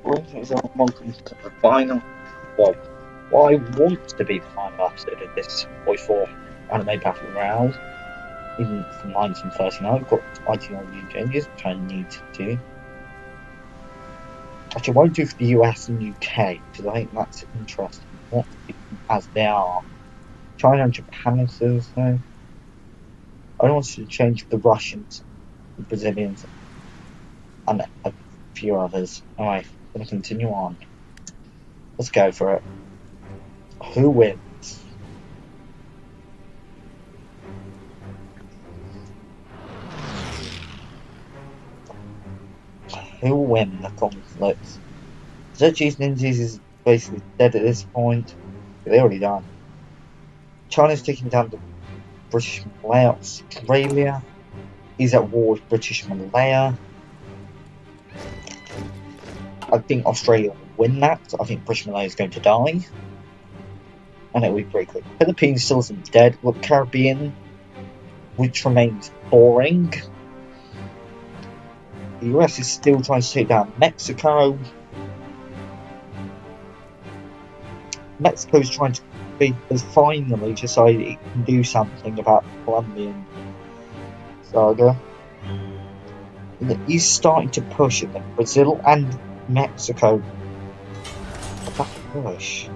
Greetings and welcome to the final, well, what I want to be the final episode of this HOI4 anime battle royale from 1939. We've got 29 new changes, which I need to do. Actually, I won't do for the US and UK, because I think that's interesting, not as they are. China and Japan is though. I want to change the Russians, the Brazilians, and a few others. Alright, I'm going to continue on. Let's go for it. Who wins? Who will win the conflict? Xerxes Ninjas is basically dead at this point. They're already done. China's taking down the British Malaya. Australia is at war with British Malaya. I think Australia will win that. I think British Malaya is going to die. And it'll be pretty quick. Philippines still isn't dead. Look, Caribbean, which remains boring. The US is still trying to take down Mexico. Mexico's trying to has finally decided it can do something about the Colombian saga. And he's starting to push it. Brazil and Mexico. That push.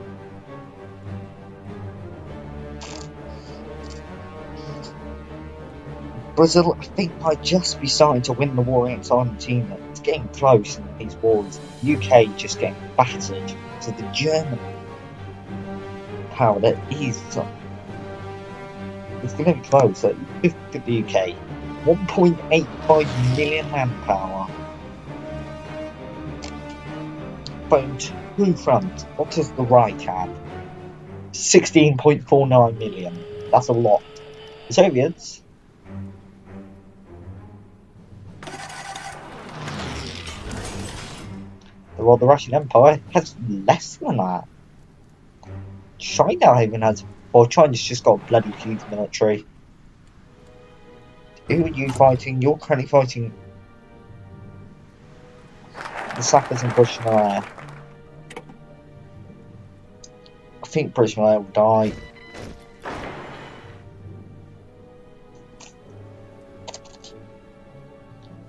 Brazil, I think, might just be starting to win the war against Argentina. It's getting close in these wars. The UK just getting battered. So the German power that is, it's going to be close. So look at the UK, 1.85 million manpower. But on two fronts, what does the right have? 16.49 million. That's a lot. The Soviets, well, the Russian Empire has less than that. China even has, well, China's just got a bloody huge military. Who are you fighting? You're currently fighting the Sappers and British Malaya. I think British Malaya will die.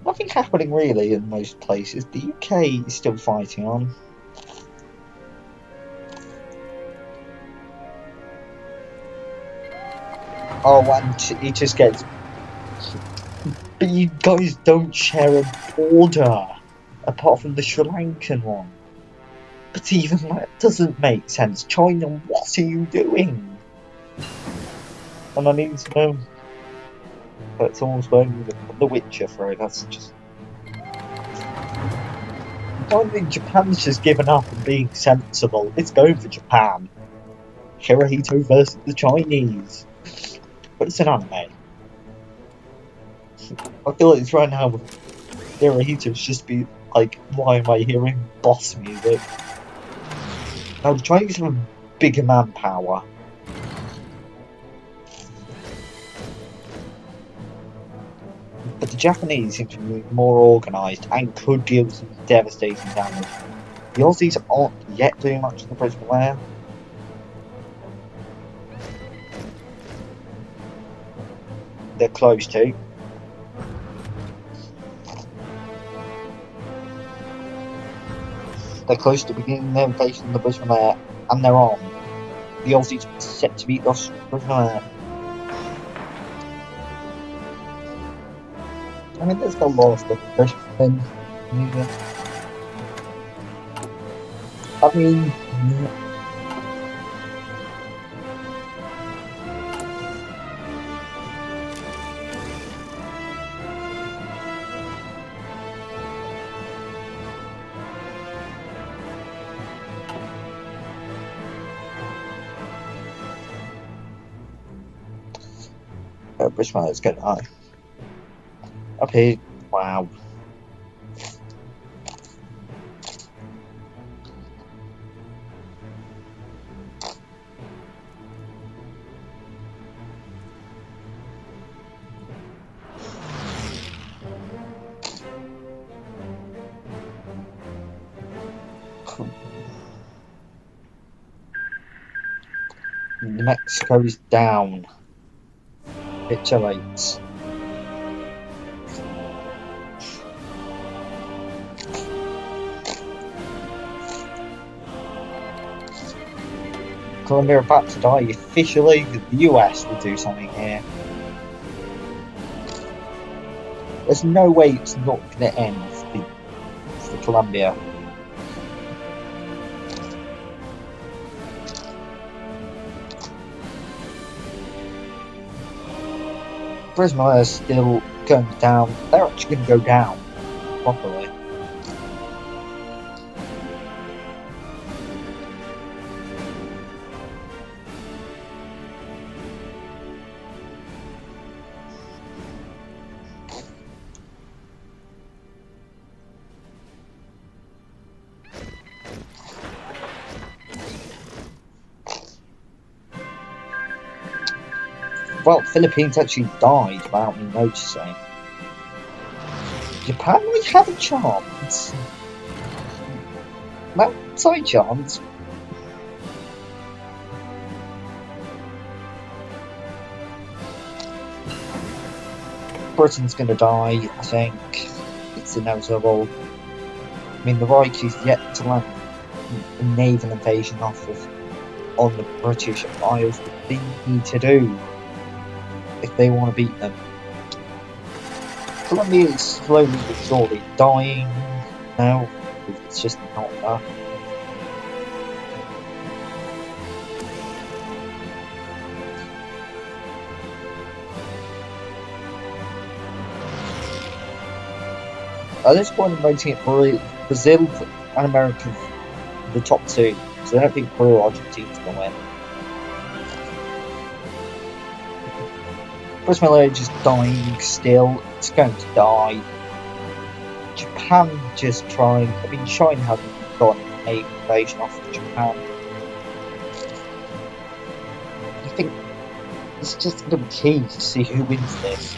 Nothing happening really in most places. The UK is still fighting on. Oh, and he just gets... But you guys don't share a border, apart from the Sri Lankan one. But even that doesn't make sense. China, what are you doing? And I need to know. But someone's going with The Witcher for it. That's just... I don't think Japan's just given up and being sensible. It's going for Japan. Hirohito versus the Chinese. But it's an anime. I feel like it's right now with Hirohito's just be like, why am I hearing boss music? Now the Chinese have a bigger manpower. But the Japanese seem to be more organised and could deal some devastating damage. The Aussies aren't yet doing much in the British Malaya. They're close to. They're close to beginning their invasion of the British Malaya, and they're on. The Aussies are set to beat the British Malaya. I mean, there's a lot of stuff. British things. I mean, British Malaya is getting high. Up here, wow. New Mexico is down. Capitulates. Colombia are about to die. Officially, the US will do something here. There's no way it's not going to end for Colombia. Prisma is still going down. They're actually going to go down properly. Well, Philippines actually died without me noticing. Japan might have a chance. No, side chance. Britain's gonna die, I think. It's inevitable. I mean, the Reich is yet to land a naval invasion on the British Isles that they need to do if they want to beat them. Colombia is slowly but surely dying now. It's just not enough. At this point, I'm voting it for Brazil and America, the top two. So I don't think Peru or Argentina's going to win. Venezuela is just dying still. It's going to die. Japan just trying. I mean, China hasn't got an invasion off of Japan. I think it's just going to be key to see who wins this.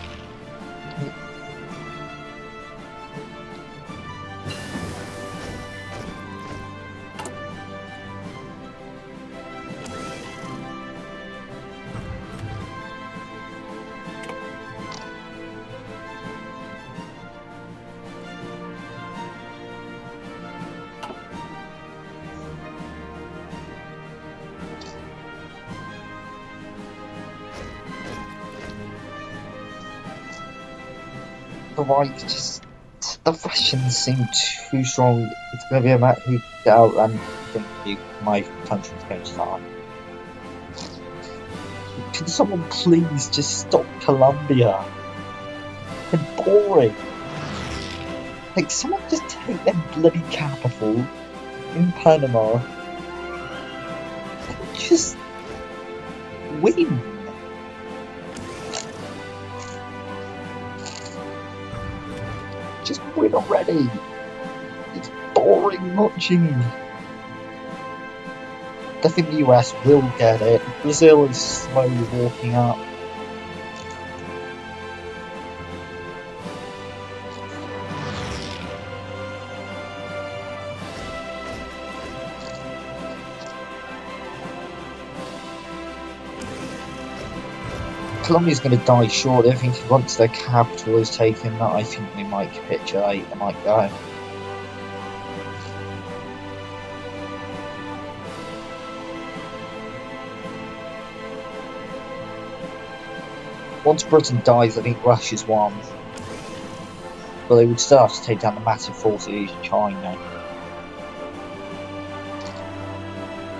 The right, just the Russians seem too strong. It's going to be a matter who get out, and I think my country's going to die. Can someone please just stop Colombia? They're boring. Like, someone just take their bloody capital in Panama and just win. Just win already. It's boring watching. I think the US will get it. Brazil is slowly walking up. Colombia's going to die short. I think once their capital is taken, I think they might capitulate. They might go. Once Britain dies, I think Russia's won. But they would still have to take down the massive forces of China.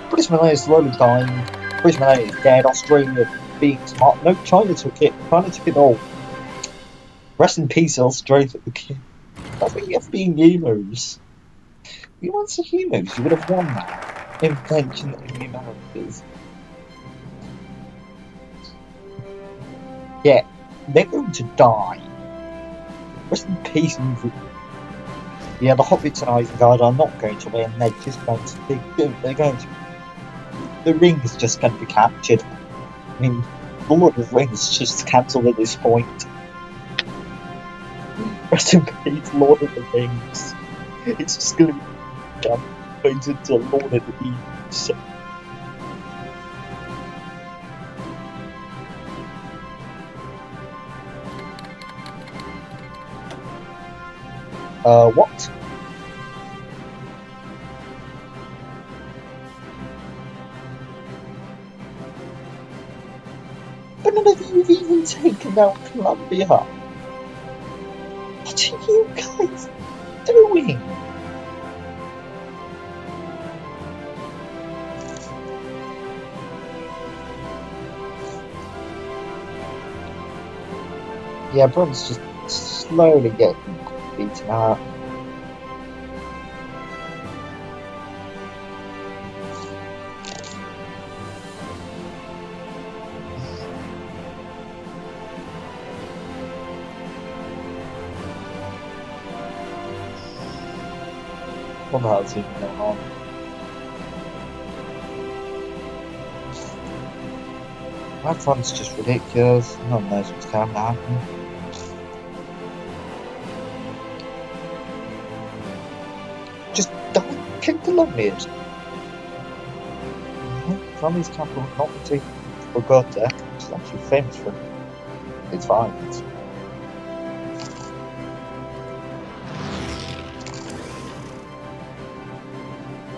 British Malay is slowly dying. British Malay is dead. Australia being smart. No, China took it. China took it all. Rest in peace, Australia. That's what you get for being humans. If you weren't so humans, you would have won that. Invention of the Americas. Yeah, they're going to die. Rest in peace. Yeah, the Hobbits and Isengard are not going to win. They're just going to. They're going to. The ring is just going to be captured. I mean, Lord of the Rings just cancelled at this point. Rest in peace, Lord of the Rings. It's just going to be done. elevated to Lord of the East. What? But none of you have even taken out Colombia. What are you guys doing? Yeah, Brun's just slowly getting beaten out. What the hell's even going on? That fun's just ridiculous. No one knows what's going to happen. Just don't kick the Colombians. Colombia's capital not to Bogota, which is actually famous for its violence.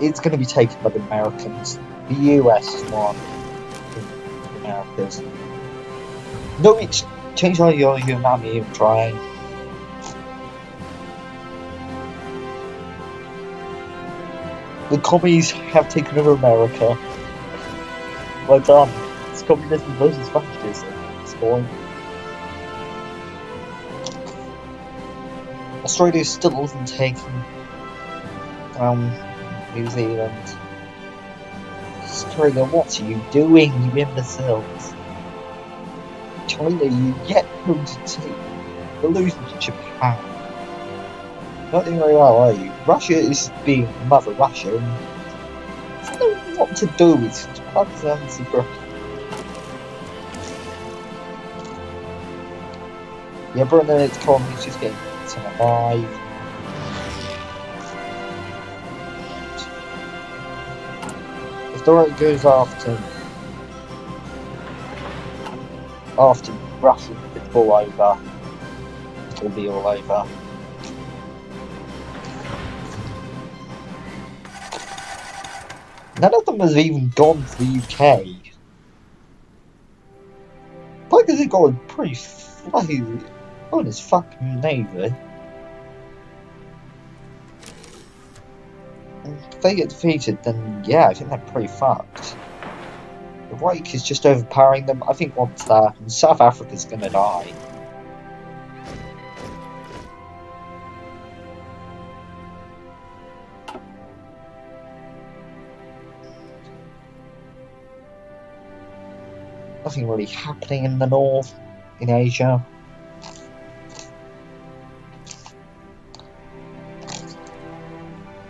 It's going to be taken by the Americans. The US is one of the Americas. No, it's change all your army even trying. The commies have taken over America. Well done. It's communism versus fascism. It's going. Australia still isn't taking New Zealand. Australia, what are you doing, you imbeciles? China, you yet going to take. You're losing to Japan. Not doing very well, are you? Russia is being Mother Russia, and I don't know what to do with Japan's answer. Yeah, but then its economy's just getting eaten alive. If the right goes after Russia, it's all over. It'll be all over. None of them has even gone to the UK. Because they've got a pretty flaky on his fucking navy. If they get defeated, then yeah, I think they're pretty fucked. The Reich is just overpowering them. I think once that happens, South Africa's gonna die. Nothing really happening in the north, in Asia.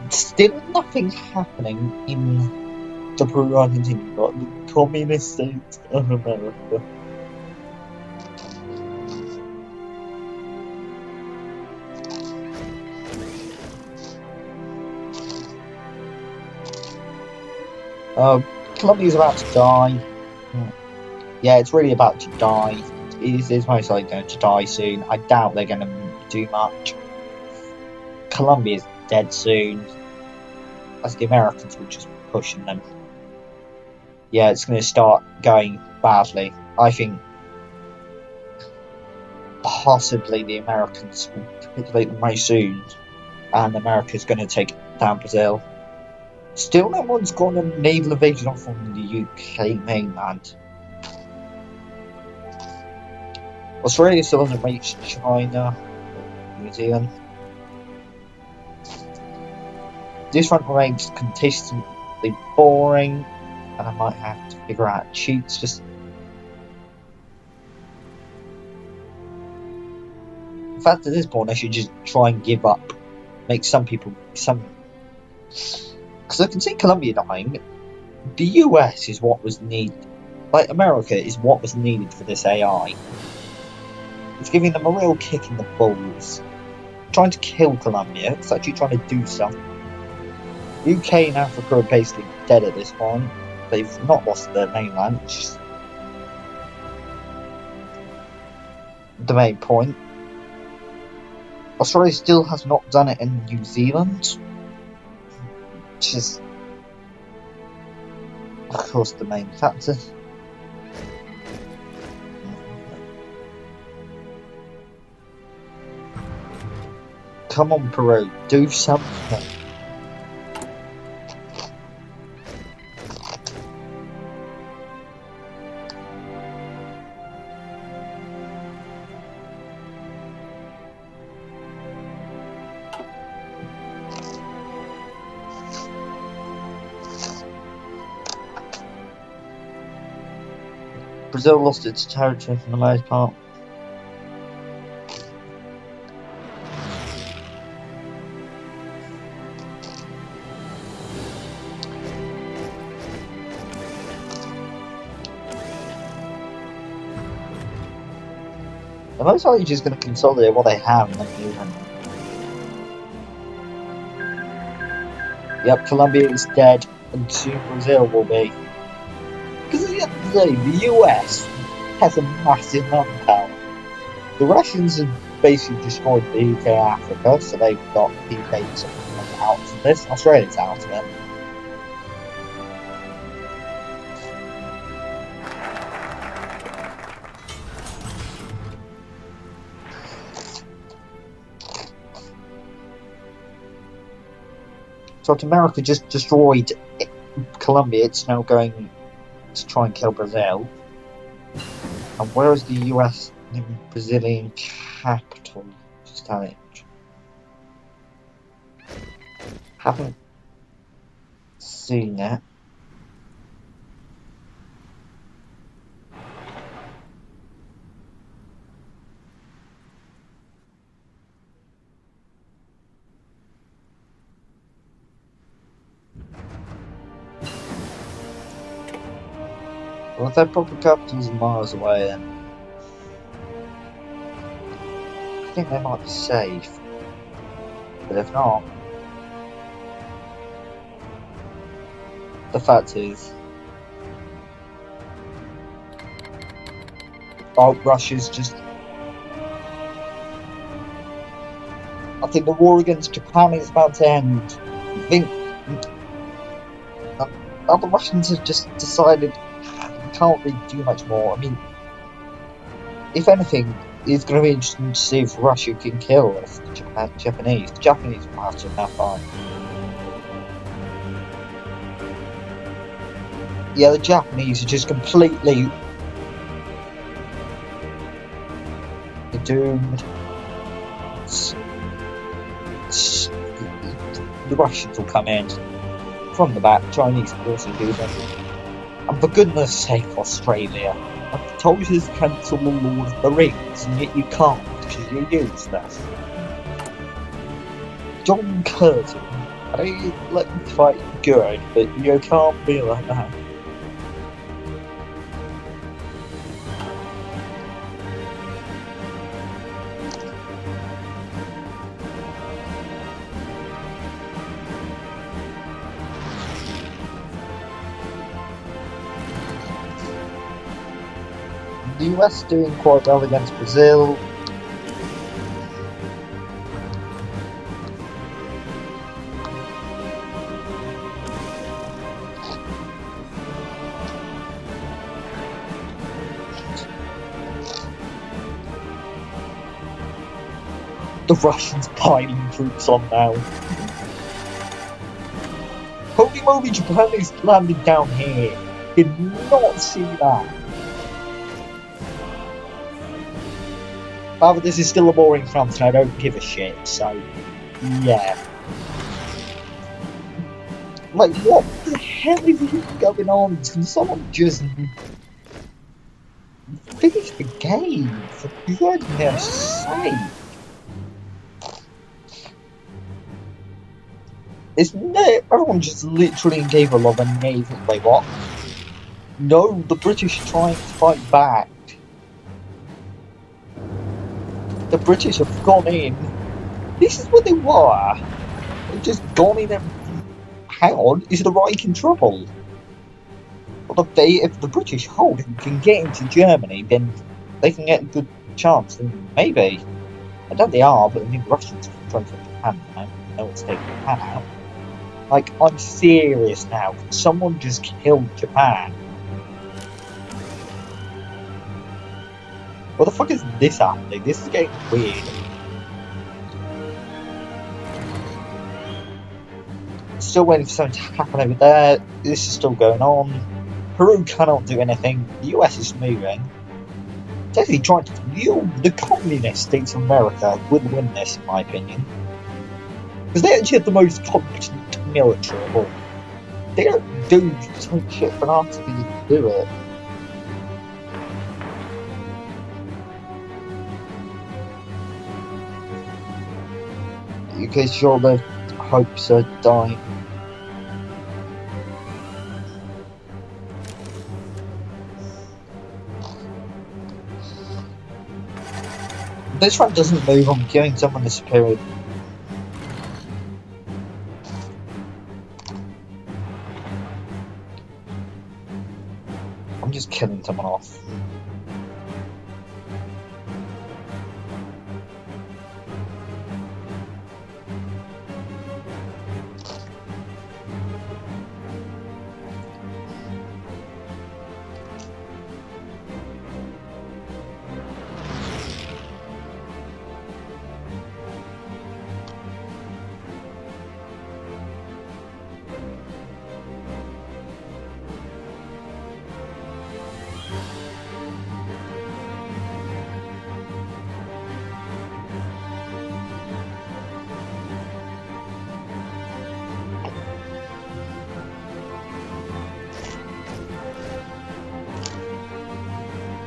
Still nothing happening in the Peru-Argentina, but the communist states of America. Colombia's about to die. Yeah, it's really about to die. It's most likely going to die soon. I doubt they're going to do much. Colombia's dead soon. As the Americans will just be pushing them. Yeah, it's going to start going badly. I think possibly the Americans will capitulate them very soon. And America's going to take down Brazil. Still no one's gone on naval invasion off on the UK mainland. Australia still hasn't reached China, New Zealand. This front remains consistently boring, and I might have to figure out cheats. Just in fact, at this point, I should just try and give up. Make some people because I can see Colombia dying. The US is what was needed. Like America is what was needed for this AI. It's giving them a real kick in the balls. Trying to kill Colombia. It's actually trying to do something. UK and Africa are basically dead at this point. They've not lost their mainland, which is the main point. Australia still has not done it in New Zealand, which is, of course, the main factor. Come on, Peru, do something. Brazil lost its territory for the most part. They're most likely just going to consolidate what they have and then move on. Yep, Colombia is dead, and soon Brazil will be. Because at the end of the day, the US has a massive manpower. The Russians have basically destroyed the UK and Africa, so they've got the UK out of this. Australia's out of it. So if America just destroyed Colombia, it's now going to try and kill Brazil. And where is the US Brazilian capital? Just tell it. Haven't seen it. Well, if their proper capital's miles away, then I think they might be safe. But if not, the fact is, Russia's just. I think the war against Japan is about to end. I think the Russians have just decided we can't really do much more. I mean, if anything, it's going to be interesting to see if Russia can kill the Japanese. The Japanese will have to have fun. Yeah, the Japanese are just completely doomed. The Russians will come in from the back. Chinese will also do that. And for goodness sake, Australia, I've told you to cancel the Lord of the Rings, and yet you can't because you're useless. John Curtin, I know you let me fight good, but you can't be like that. The US doing quite well against Brazil. The Russians piling troops on now. Holy moly, Japan is landing down here. Did not see that. However, this is still a boring France and I don't give a shit, so yeah. Like, what the hell is going on? Can someone just finish the game? For goodness sake. Isn't it? Everyone just literally gave a lot of naval. Wait, what? No, the British are trying to fight back. The British have gone in. This is what they were. They've just gone in and hang on, is the Reich in trouble? Well, if the British hold and can get into Germany, then they can get a good chance, and maybe. I doubt they are, but I mean, the Russians are trying to take Japan now. No one's taking Japan out. Like, I'm serious now. Can someone just kill Japan? What the fuck is this happening? This is getting weird. Still waiting for something to happen over there. This is still going on. Peru cannot do anything. The US is moving. It's actually trying to. The communist states of America will win this, in my opinion. Because they actually have the most competent military of all. They don't do some shit for us to do it. Because sure the hopes are dying. This one doesn't move on killing someone the superior. I'm just killing someone off.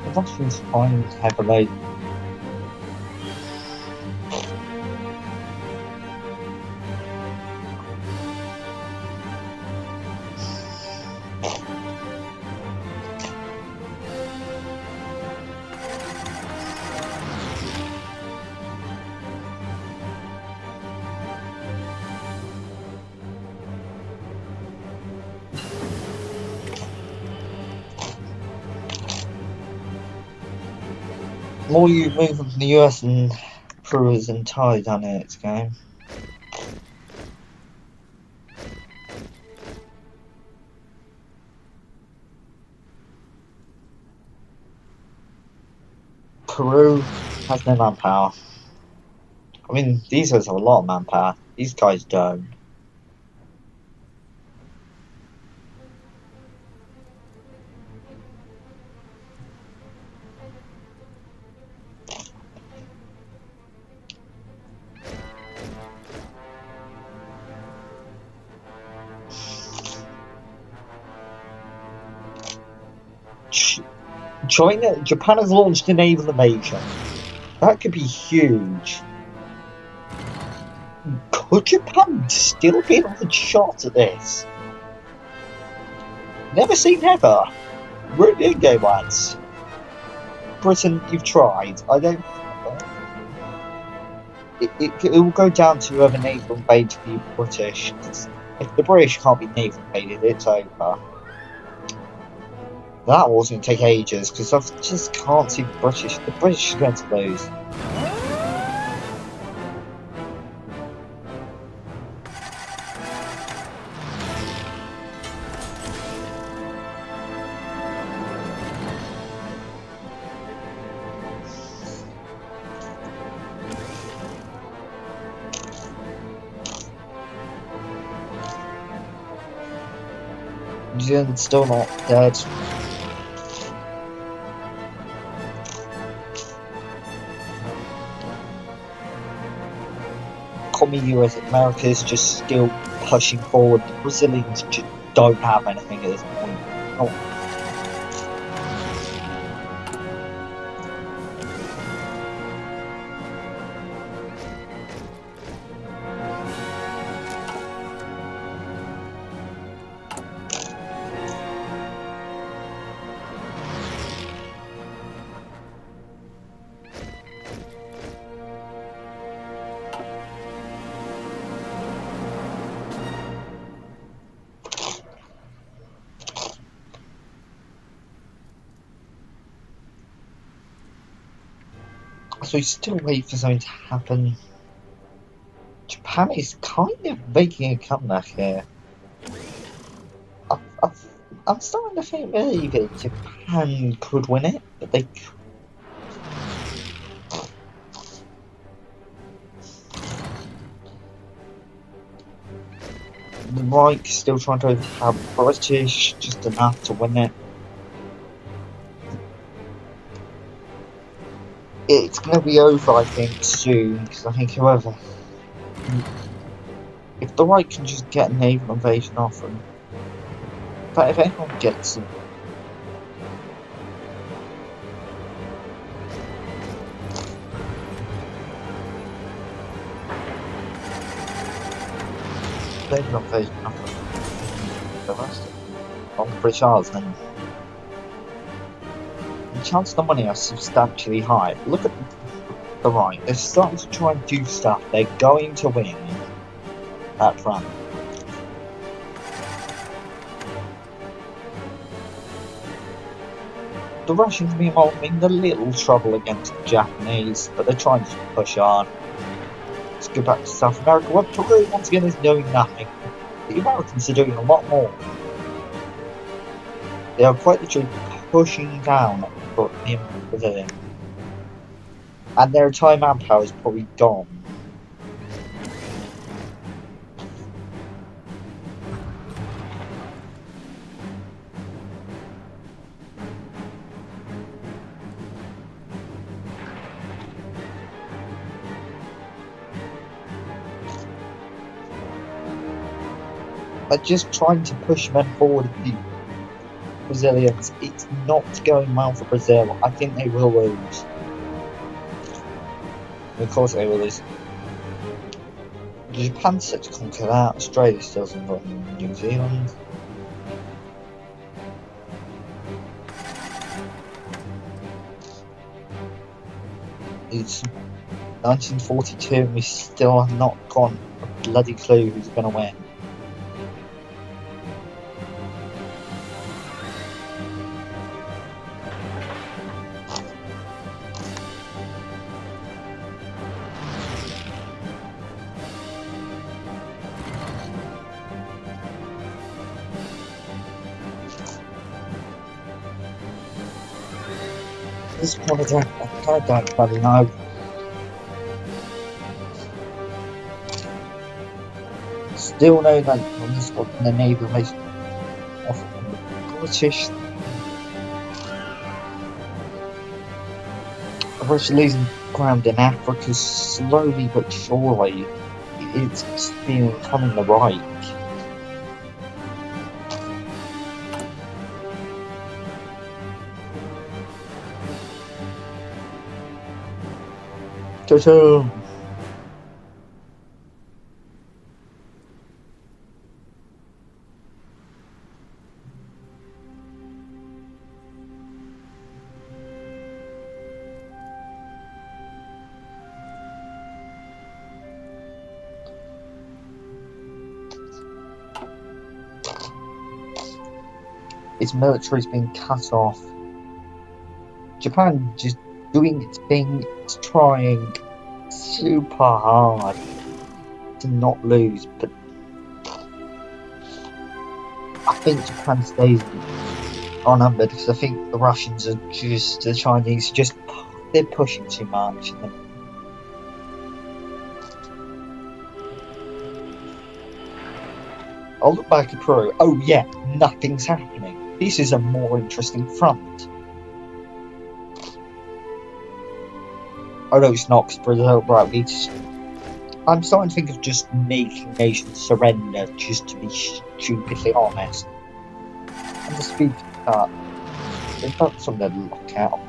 The Russians find heavily. More you move from the US and Peru is entirely done in its game. Peru has no manpower. I mean, these guys have a lot of manpower. These guys don't. Japan has launched a naval invasion. That could be huge. Could Japan still be a good shot at this? Never say never. We're in the game, lads. Britain, you've tried. I don't. It will go down to whoever naval invades the British. If the British can't be naval invaded, it's over. That war's going to take ages because I just can't see the British. The British are going to lose. New Zealand's still not dead. Commie US America is just still pushing forward. The Brazilians just don't have anything at this point. Oh. So we still wait for something to happen. Japan is kind of making a comeback here. I'm starting to think maybe that Japan could win it, but they. The Reich still trying to have British just enough to win it. It's going to be over, I think, soon, because I think whoever. If the Reich can just get a naval invasion off them. But if anyone gets them. Naval invasion off them. The rest of them. On the British Isles, then. The chances of the money are substantially high. Look at the Reich. They're starting to try and do stuff. They're going to win that run. The Russians, meanwhile, are in a little trouble against the Japanese, but they're trying to push on. Let's go back to South America, where Peru once again is doing nothing. The Americans are doing a lot more. They are quite literally pushing down the Brazilian. And their entire manpower is probably gone. They're just trying to push men forward. The Brazilians, it's not going well for Brazil. I think they will lose. Of course they will lose. Japan's set to conquer that. Australia still involved in New Zealand. It's 1942 and we still have not got a bloody clue who's going to win. This project, I don't bloody know. Still know that on this one, the naval base of the British. The British losing ground in Africa slowly but surely. It's been coming the right. Ta-ta! Its military's been cut off. Japan just doing its thing, it's trying super hard to not lose, but I think Japan stays outnumbered because I think the Russians are just, the Chinese just, they're pushing too much. I'll look back at Peru. Oh yeah, nothing's happening. This is a more interesting front. Oh no, it's not, because Brazil, right, I'm starting to think of just making nations surrender, just to be stupidly honest. And the speed cut, they've got something to look out.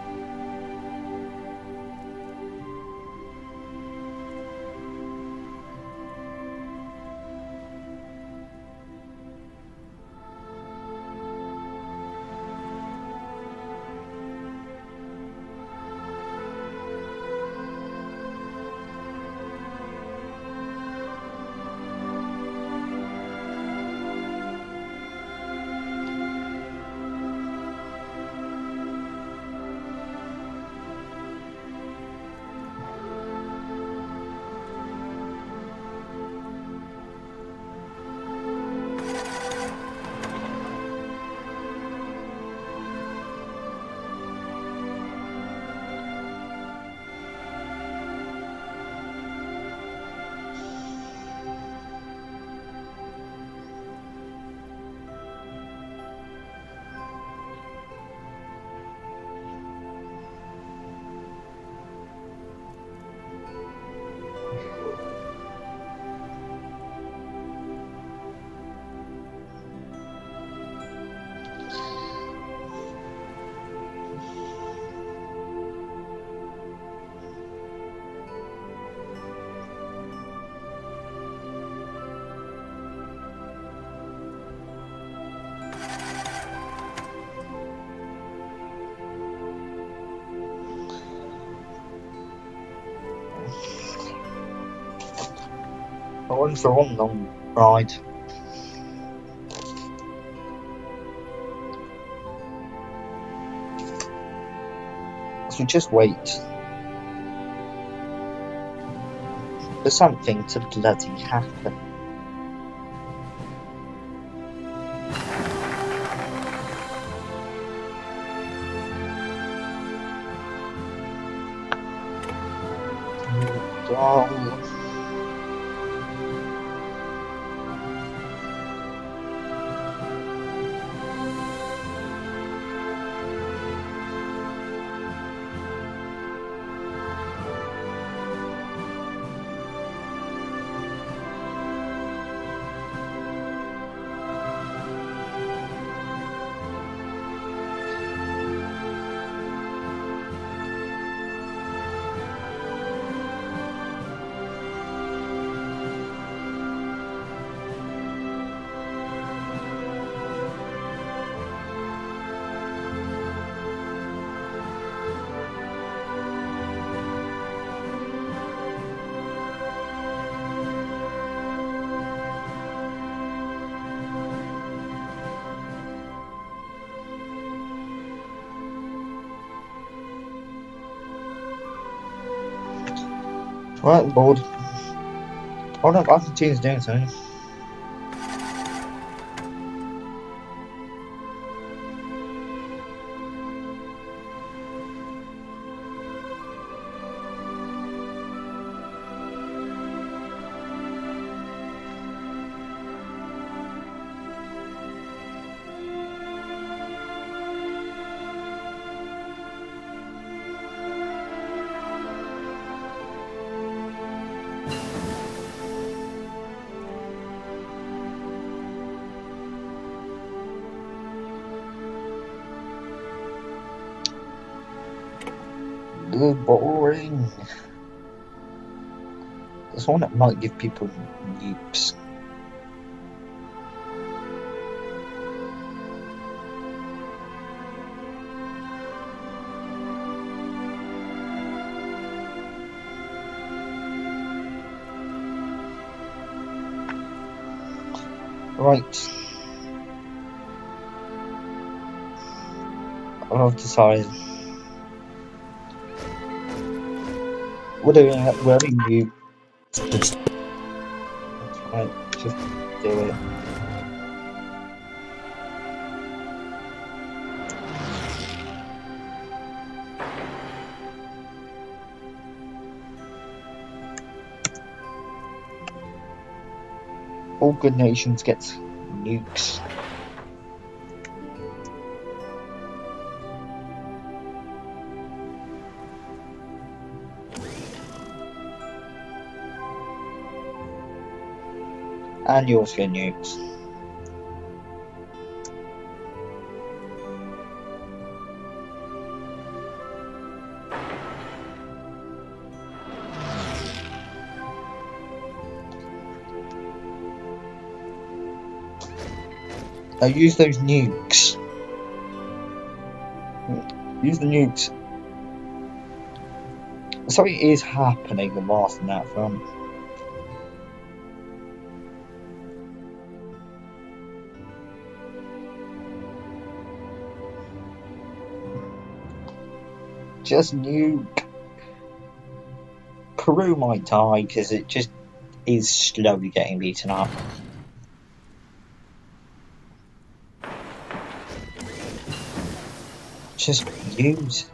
going for one long ride. So just wait for something to bloody happen. Oh, right, I'm bored. Oh no, Argentina's doing something. Boring. There's one that might give people nukes. Right. I've decided. We're doing you. That's right, just do it. All good nations get nukes. And yours get nukes. Now use those nukes. Use the nukes. Something is happening whilst in that front. Just nuke. Peru might die because it just is slowly getting beaten up. Just use.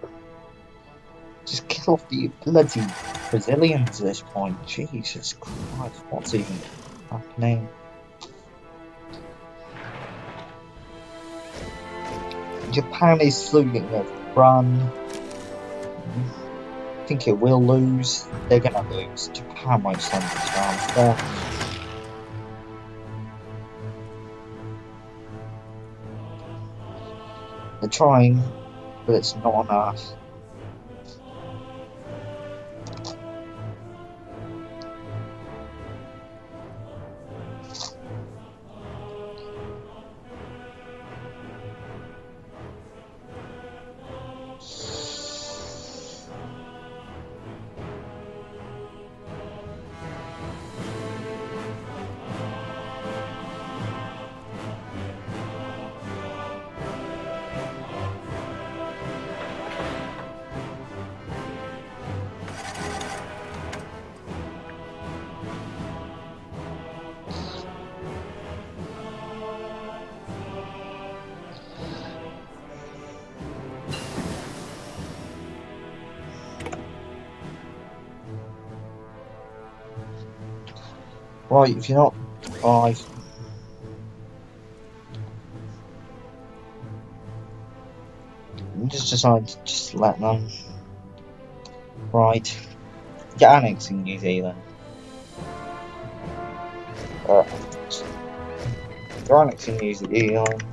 Just kill off the bloody Brazilians at this point. Jesus Christ, what's even happening? Japan is slowly going to run. I think it will lose. They're going to lose. Japan won't stand a chance there. They're trying, but it's not enough. Right, if you're not... I just decided to just let them... Right. You're annexing New Zealand. You're annexing New Zealand.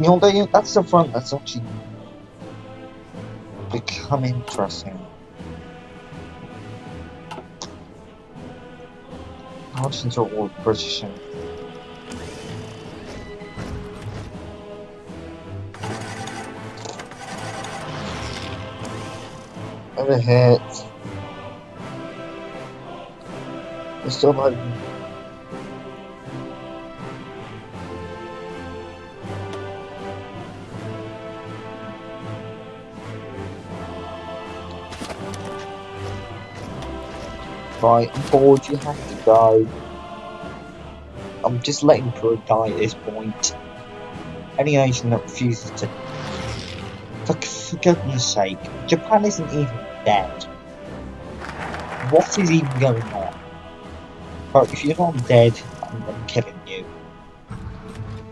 You know, that's the front that's actually become interesting. Marching toward British and over hit. They're still like right, I'm bored, you have to go. I'm just letting Peru die at this point. Any nation that refuses to... For goodness sake, Japan isn't even dead. What is even going on? Right, if you're not dead, I'm killing you.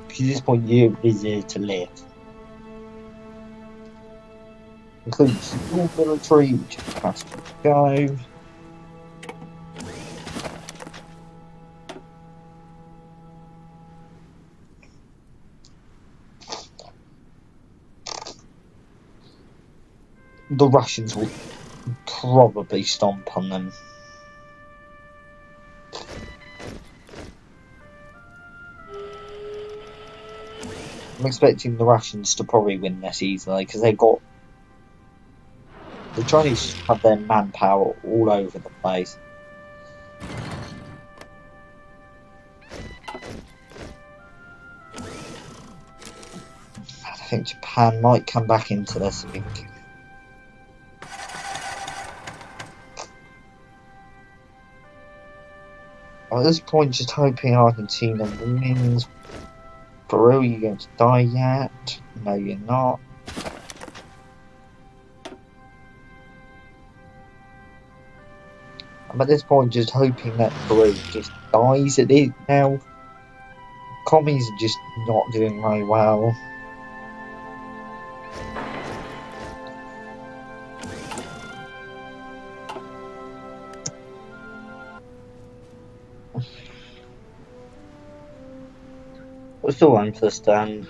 Because at this point you deserve to live. Including support military, which has to go. The Russians will probably stomp on them. I'm expecting the Russians to probably win this easily because they've got... The Chinese have their manpower all over the place. I think Japan might come back into this, I think. At this point, just hoping Argentina wins. Peru, are you going to die yet? No, you're not. I'm at this point just hoping that Peru just dies at it now. Commies are just not doing very well. We're still waiting for the stand.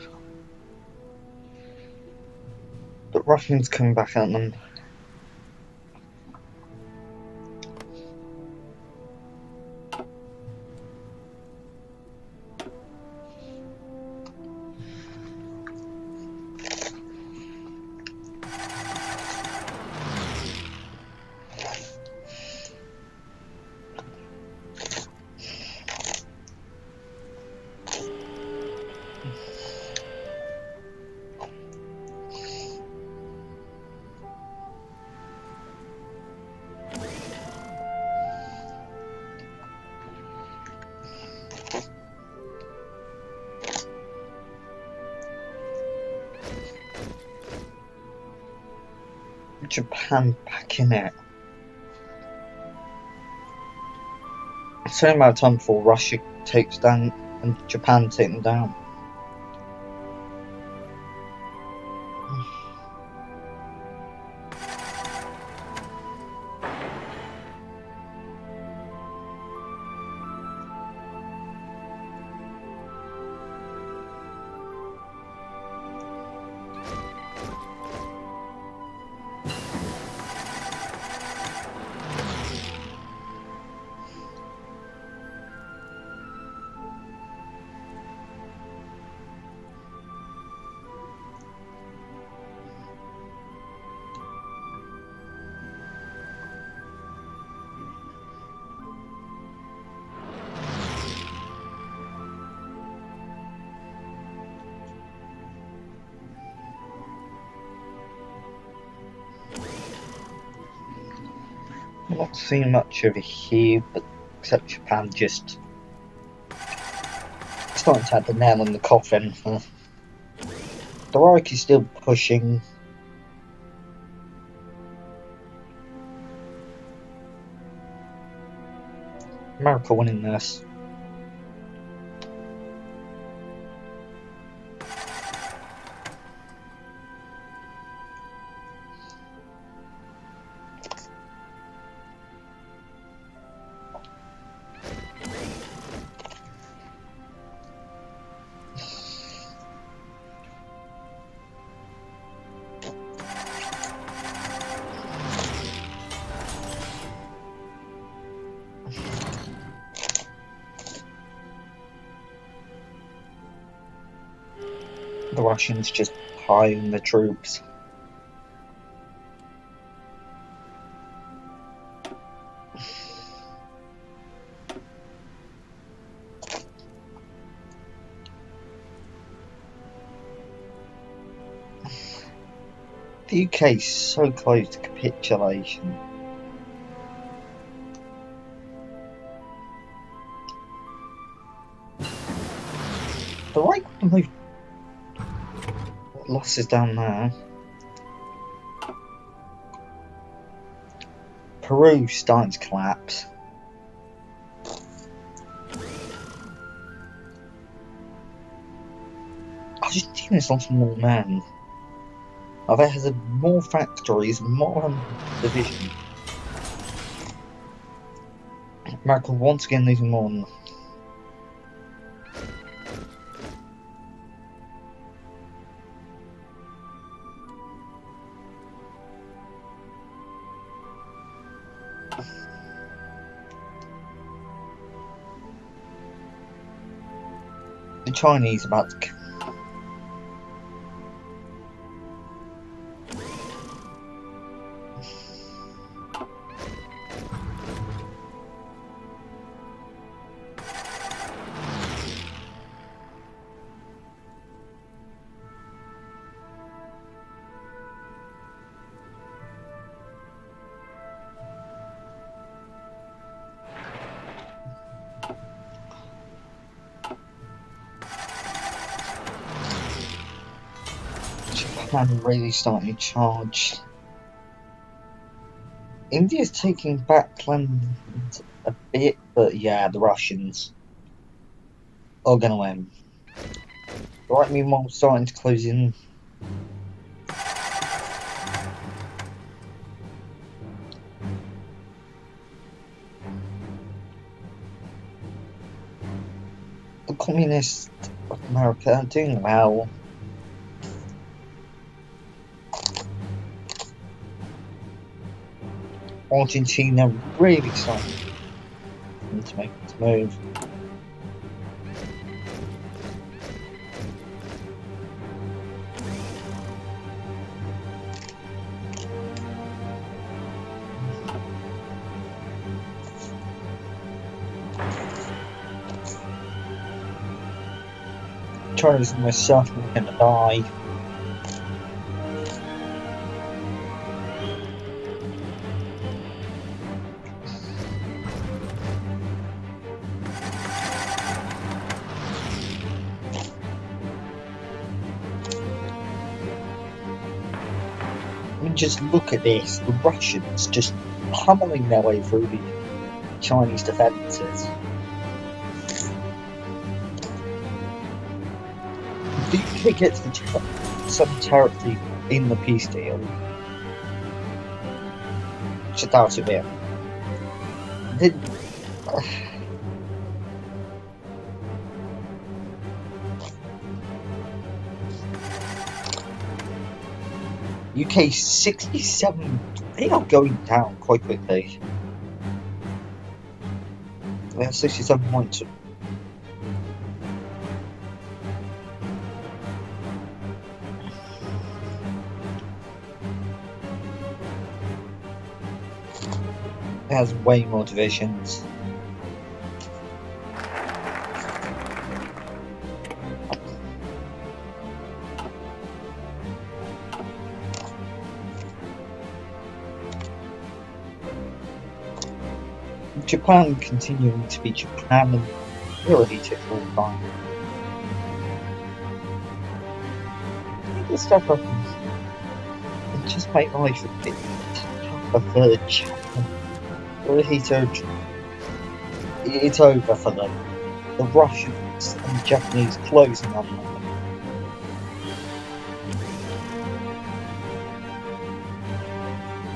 The Russians coming back at them. Japan back in it. It's only about time before Russia takes down and Japan take them down. Not seeing much over here, but except Japan just starting to have the nail in the coffin. The Reich is still pushing. America winning this. The Russians just piling the troops. The UK is so close to capitulation. The Reich would move losses down there. Peru starting to collapse. Argentina's lost more men. It has more factories, more division. America once again losing more. The Chinese about to. Japan really starting to charge. India's taking back land a bit, but yeah, the Russians are gonna win. Right, meanwhile, starting to close in. The Communists of America are doing well. Argentina really starting to make this move. China's almost certainly gonna die. I mean, just look at this. The Russians just pummeling their way through the Chinese defences. The UK gets some territory in the peace deal. Should doubt it there. UK 67, they are going down quite quickly. They have 67 points. It has way more divisions. Japan continuing to be Japan and irritated all the time. Let's step up and just make life a bit tougher for Japan. It's over for them. The Russians and the Japanese closing on them.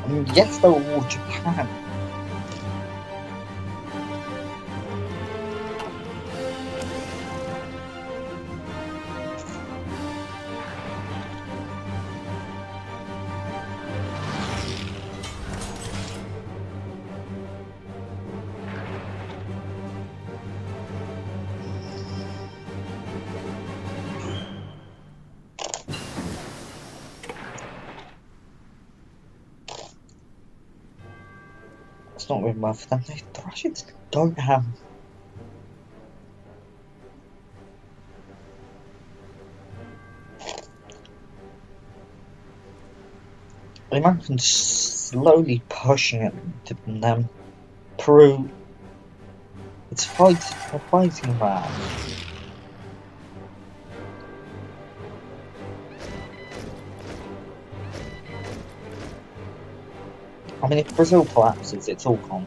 And yes, they're all Japan. It's not really well for them. The Russians don't have. The Americans slowly pushing it to them. Peru. It's fighting back. I mean, if Brazil collapses, it's all gone.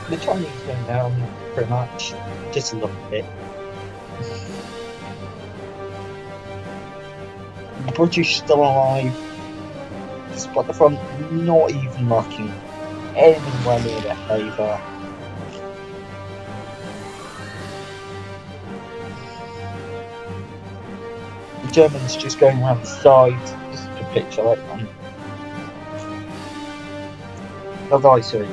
The Chinese going down pretty much, just a little bit. The British still alive, despite the front not even looking anywhere near their favour. The Germans just going around the sides, just to picture like them. The Viceroy.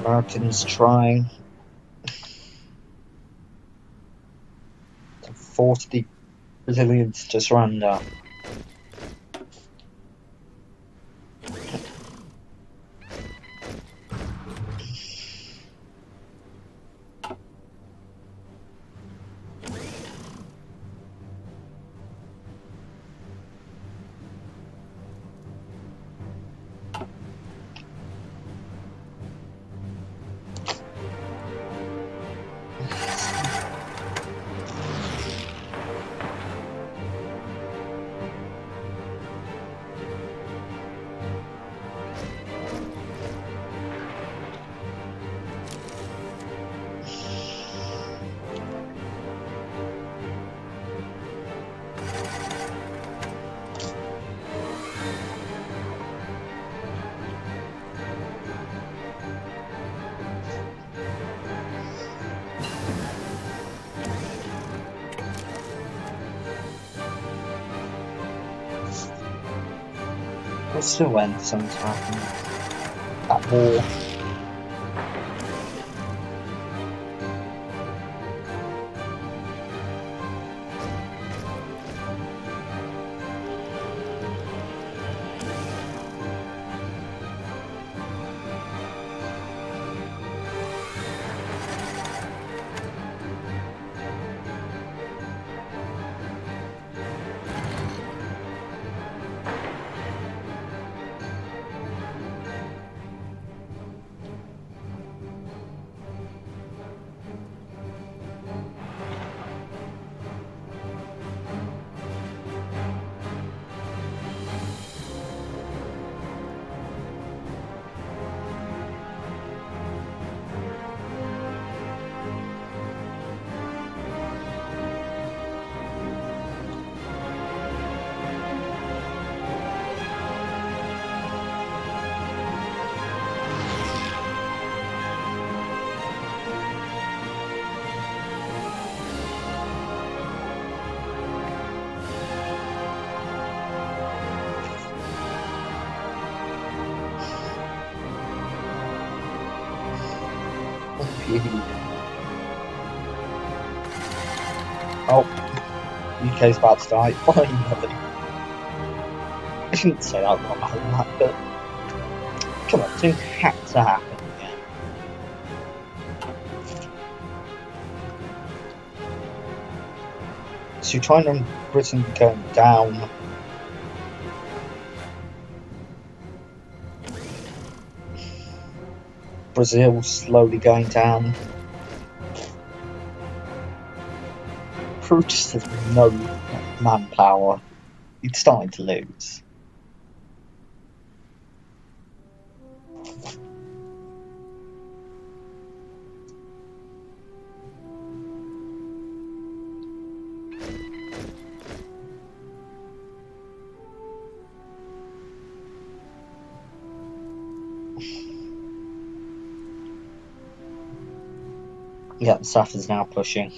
Americans trying to force the Brazilians to surrender. We'll still when something's happening. That war. Oh, UK's about to die. Finally. I shouldn't say that about that, but come on, things had to happen. Yeah. So China and Britain going down. Brazil slowly going down. Peru just has no manpower. It's starting to lose. Yeah, South is now pushing.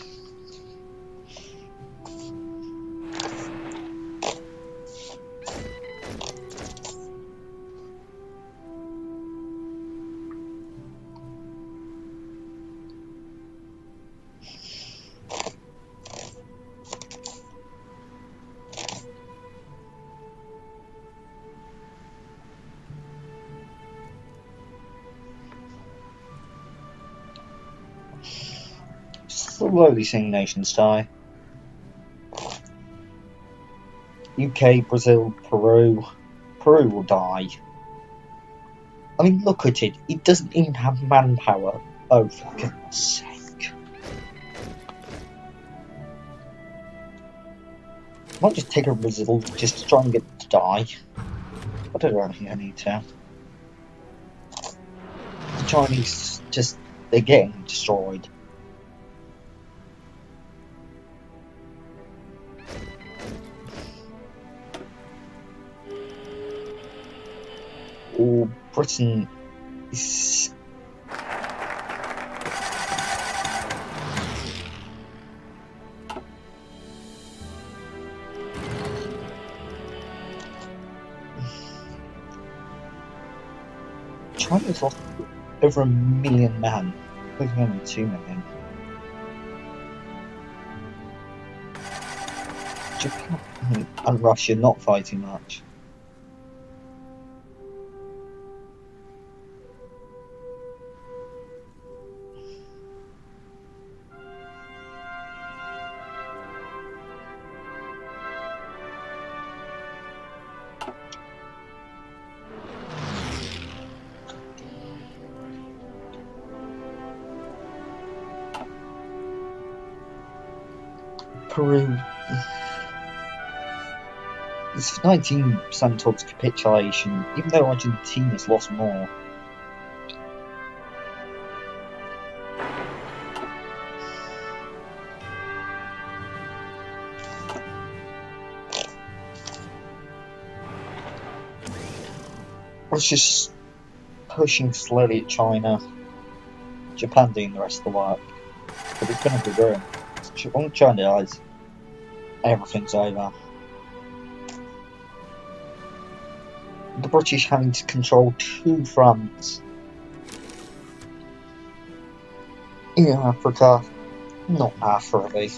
Slowly seeing nations die. UK, Brazil, Peru. Peru will die. I mean, look at it. It doesn't even have manpower. Oh, for goodness sake. I might just take a Brazil just to try and get it to die. I don't really think I need to. The Chinese just, they're getting destroyed. Or Britain is... China's lost over 1 million men. I think only 2 million. Japan and Russia not fighting much. Peru is 19% towards capitulation, even though Argentina's lost more. Russia's pushing slowly at China. Japan doing the rest of the work. But it's going to be ruined. When China dies, everything's over. the British having to control two fronts in Africa, not naturally.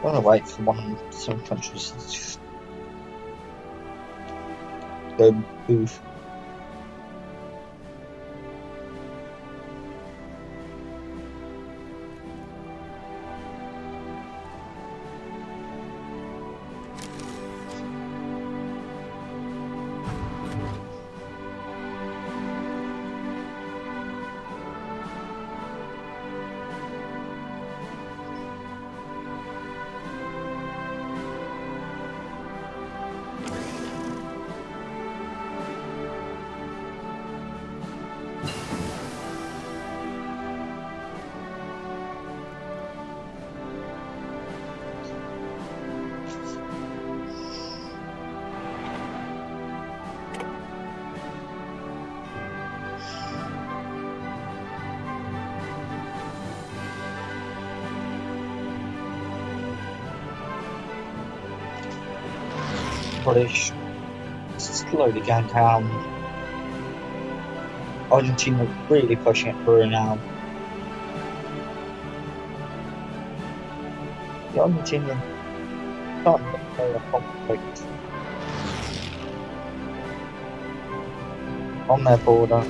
I'm gonna wait for some countries to just go move. British slowly going down. Argentina really pushing it through now. The Argentinian starting to play a conflict on their border.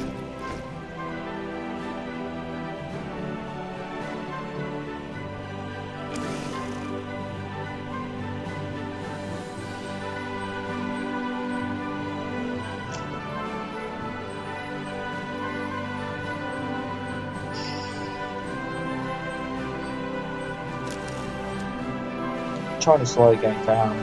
China slowly going down.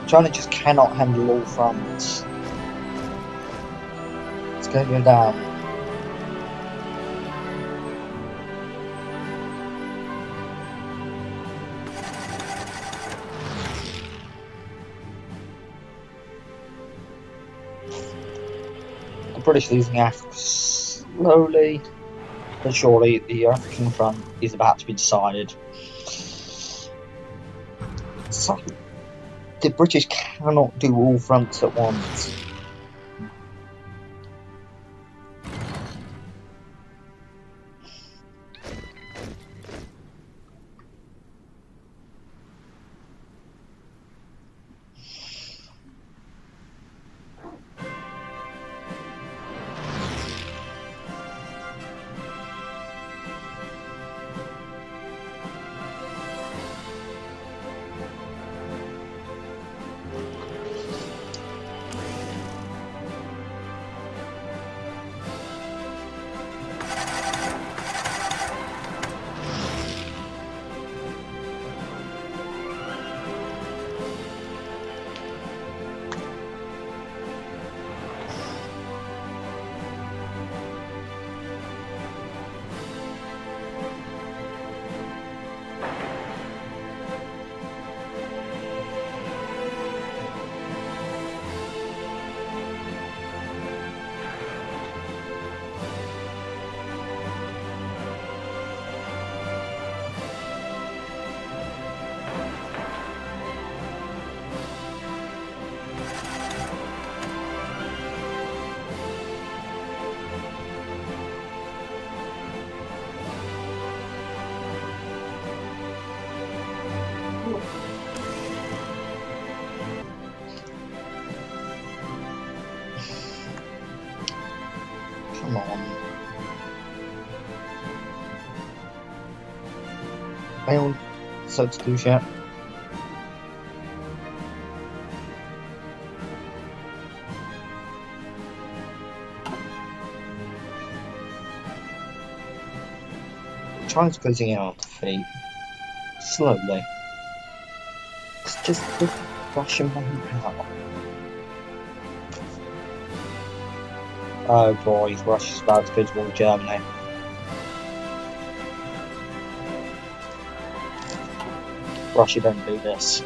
China just cannot handle all fronts. It's going to go down. The British losing Africa slowly, but surely the African front is about to be decided. So, the British cannot do all fronts at once. Come on. Failed substitution. China's closing in on defeat. Slowly. Just the Russian manpower. Oh boy, Russia's about to go to war with Germany. Russia, don't do this.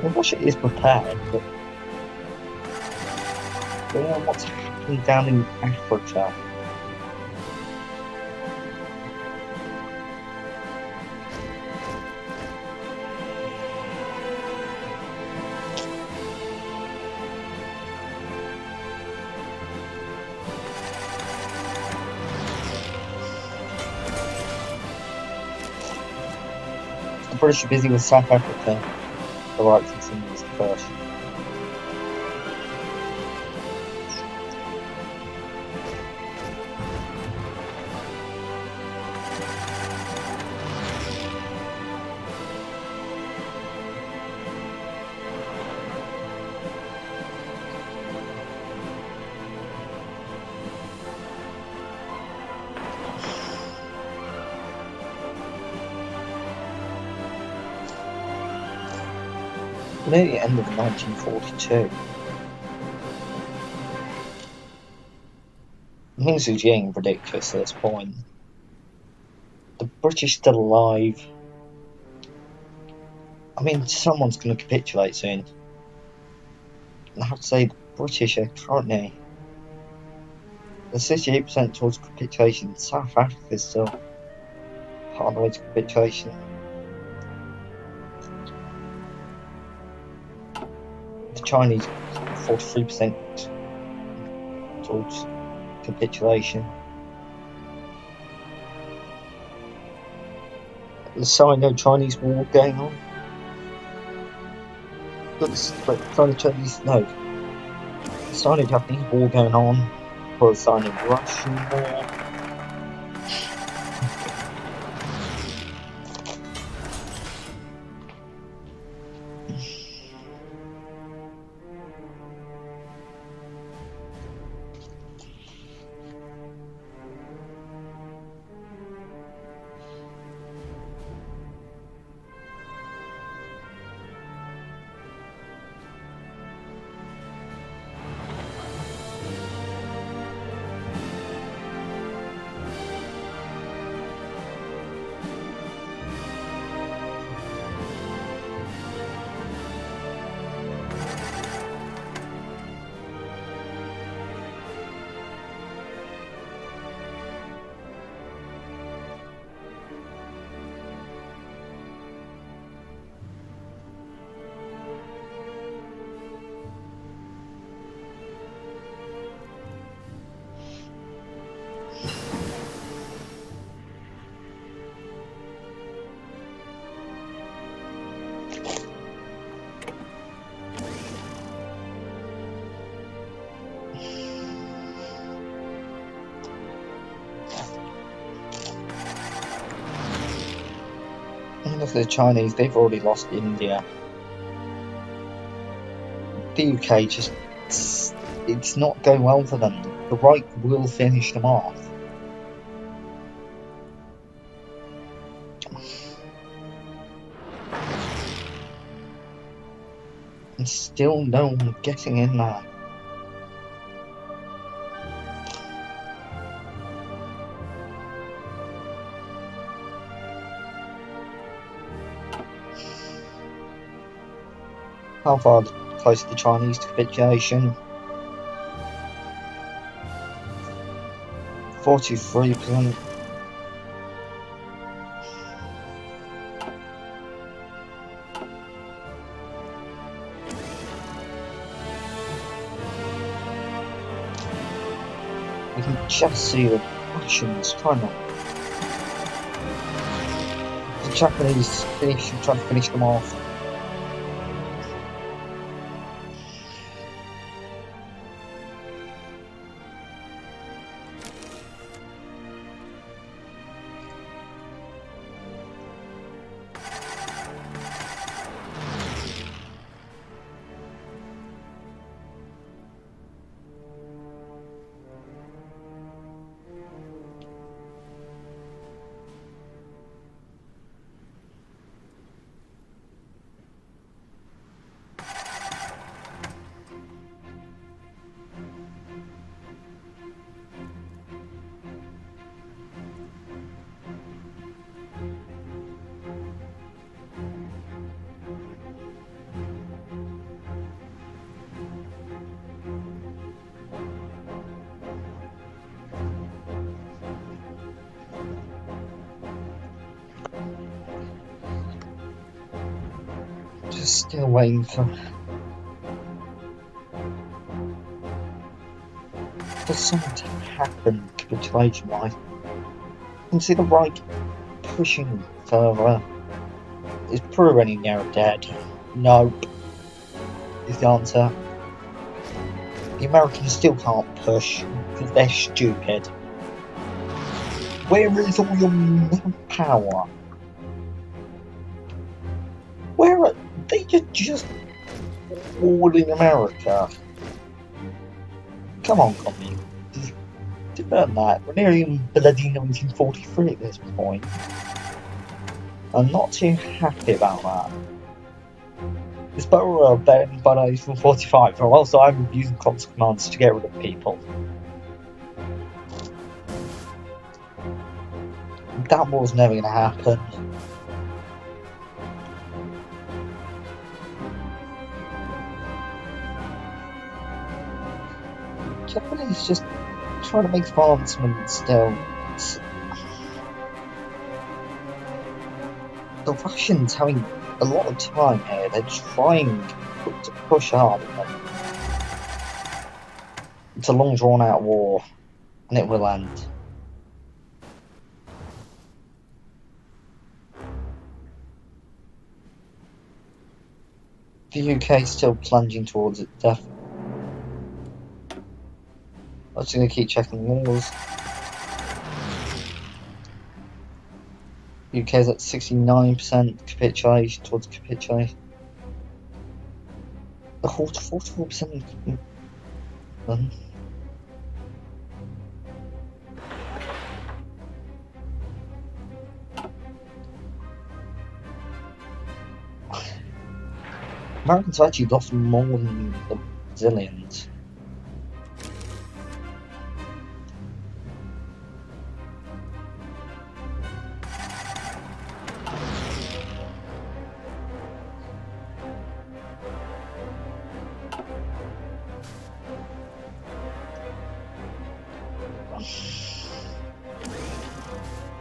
Well, Russia is prepared, but you know what's happening down in Africa? The British are busy with South Africa. The right continues first. Near the end of 1942. Things are getting ridiculous at this point. The British still alive. I mean, someone's going to capitulate soon. I have to say, the British are currently. There's 68% towards capitulation. South Africa is still part of the way to capitulation. The Chinese 43% towards capitulation. The Sino-Chinese war going on. The Sino-Chinese, no. The Sino-Japanese war going on. For the Sino-Russian war. And look at the Chinese, they've already lost India. The UK just, it's not going well for them. The right will finish them off. And still no one getting in there. How far close to the Chinese to capitulation? 43%. You can just see the Russians trying to. The Japanese trying to finish them off. still waiting for something to happen capitulation-wise. Consider right pushing further. Is Peru any near dead? Nope. Is the answer. The Americans still can't push because they're stupid. Where is all your manpower? Where are they? Just all in America. Come on, Commie. Develop that. We're nearly in bloody 1943 at this point. I'm not too happy about that. It's better by 1945, or else I'm using constant commands to get rid of people. That was never going to happen. Japanese just trying to make advancements still. The Russians having a lot of time here. They're trying to push hard. It's a long drawn out war, and it will end. The UK is still plunging towards its death. I'm just going to keep checking wars. UK is at 69% capitulation towards capitulation. The whole 44%. Americans have actually lost more than the Brazilians.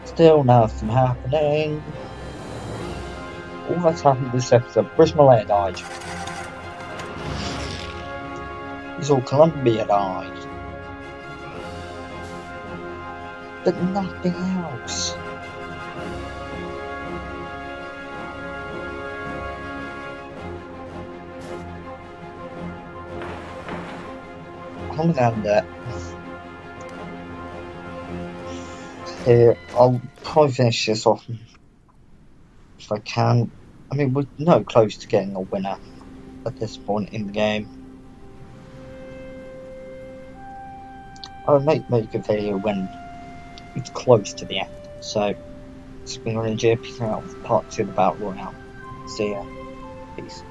Still nothing happening. All that's happened this episode. British Malaya died. It's all Colombia died. But nothing else. I'm gonna end it. Here, I'll probably finish this off if I can. I mean, we're no close to getting a winner at this point in the game. I'll make a video when it's close to the end. So, it's been Ranger, peace out with part 2 about Royale. See ya. Peace.